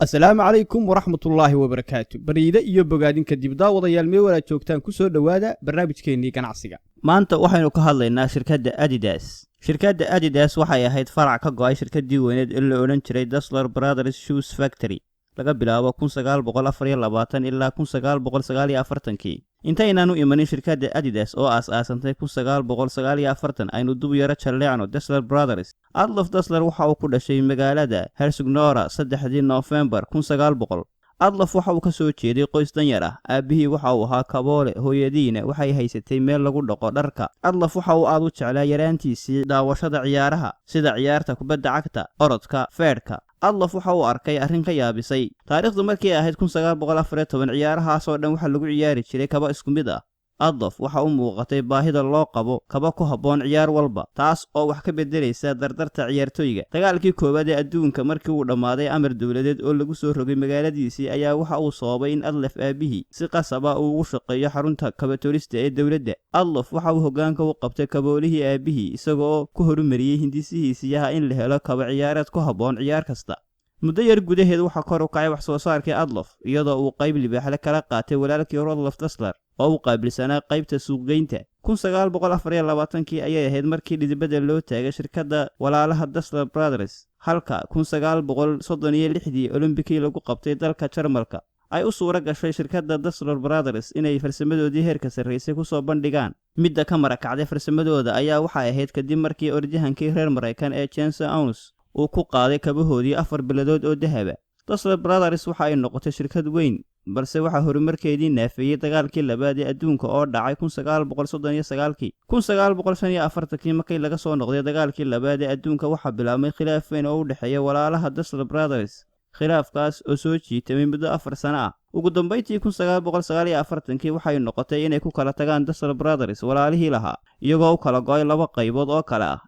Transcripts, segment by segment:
السلام عليكم ورحمة الله وبركاته. بريدة iyo bogaadinka dibda wadayaal mee wada joogtaan ku soo dhawaada barnaamijkeennii ganacsiga. maanta waxaynu ka hadlaynaa shirkadda Adidas. Shirkadda Adidas waxay ahayd farac ka go'ay shirkaddii weyneed ee la oran jiray Dassler Brothers Shoes Factory laga bilaabo 1924 ilaa 1949. Intaynaan u imanin shirkadda Adidas oo aas-aasantay 1949 aynu dub yara jaleecno Dassler Brothers. Adolf Dassler waxa uu ku dhashay magaalada Herzogenaurach 3 November 1900. Adolf waxa uu ka soo jeeday qoys danyar ah. Aabihii waxa uu ahaa kaboole, hooyadiina waxay haysatay meel lagu dhaqo dharka. Adolf waxa uu aad u jeclaa yaraantiisii daawashada ciyaaraha sida ciyaarta kubadda cagta, orodka, feerka. Adolf waxa uu arkay arrin ka yaabisay. Taariikhdu markii ahayd 1914 ciyaarahaas oo dhan waxa lagu ciyaari jiray kaba isku mid ah. Adolf waxa uu muuqatay baahida loo qabo kaba ku habboon ciyaar walba, taas oo wax ka bedelaysa dardarta ciyaartooyga. Dagaalkii koowaad ee adduunka markii uu dhamaaday amar dawladeed oo lagu soo rogay magaaladiisii ayaa waxa uu sababay in Adolf aabihii si qasab ah uu ugu shaqeeyo xarunta kabatorista ee dawladda. Adolf waxa uu hoggaanka u qabtay kaboolihii aabihii isagoo ku horumariyay hindisihiisii in la helo kaba ciyaareed ku habboon ciyaar kasta. muddo yar gudaheed waxa kor u kacay wax soo saarkii Adolf iyadoo uu qayb libaax kala qaatay walaalkii Rudolf Dassler oo uu qaabilsanaa qaybta suuqgeynta. 1924 ayay ahayd markii dhidibada loo taagay shirkadda walaalaha Dassler Brothers, halka 1936 Olimbikii lagu qabtay dalka Jarmalka ay u suura gashay shirkadda Dassler Brothers inay farsamadoodii heerka sarreysay ku soo bandhigaan. midda ka marakacday farsamadooda ayaa waxay ahayd kadib markii orodyahankii reer Mareykan ee Chance Owens uu ku qaaday kabahoodii 4 biladood oo dahaba. Dassler Brothers waxa ay noqotay shirkad weyn, balse waxa horumarkeedii naafiyay dagaalkii labaad ee adduunka oo dhacay 1939. 1945 markii laga soo noqday dagaalkii labaad ee adduunka waxa bilaabmay khilaaf weyn oo u dhaxeeya walaalaha Dassler Brothers. khilaafkaas oo soo jiitay muddo 4 sano ah. ugu dambeyntii 1949 waxay noqotay inay ku kala tagaan Dassler Brothers walaalihii lahaa, iyagoo u kala go'ay laba qaybood oo kala ah,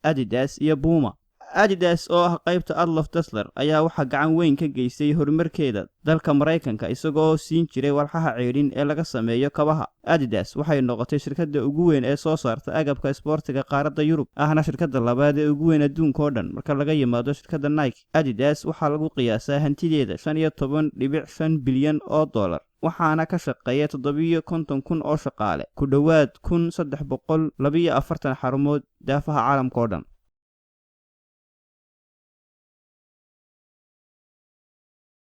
Adidas iyo Puma. Adidas oo ah qaybta Adolf Dassler ayaa waxa gacan weyn ka geystay horumarkeeda dalka Mareykanka isagoo siin jiray walxaha ceerin ee laga sameeyo kabaha. Adidas waxay noqotay shirkadda ugu weyn ee soo saarta agabka isboortiga qaaradda Yurub, ahna shirkadda labaad ee ugu weyn adduunka oo dhan marka laga yimaado shirkadda Nike. Adidas waxa lagu qiyaasaa hantideeda 15.5 bilyan oo dollar, waxaana ka shaqeeya 750,000 oo shaqaale, ku dhawaad 1342 xarumood daafaha caalamka oo dhan.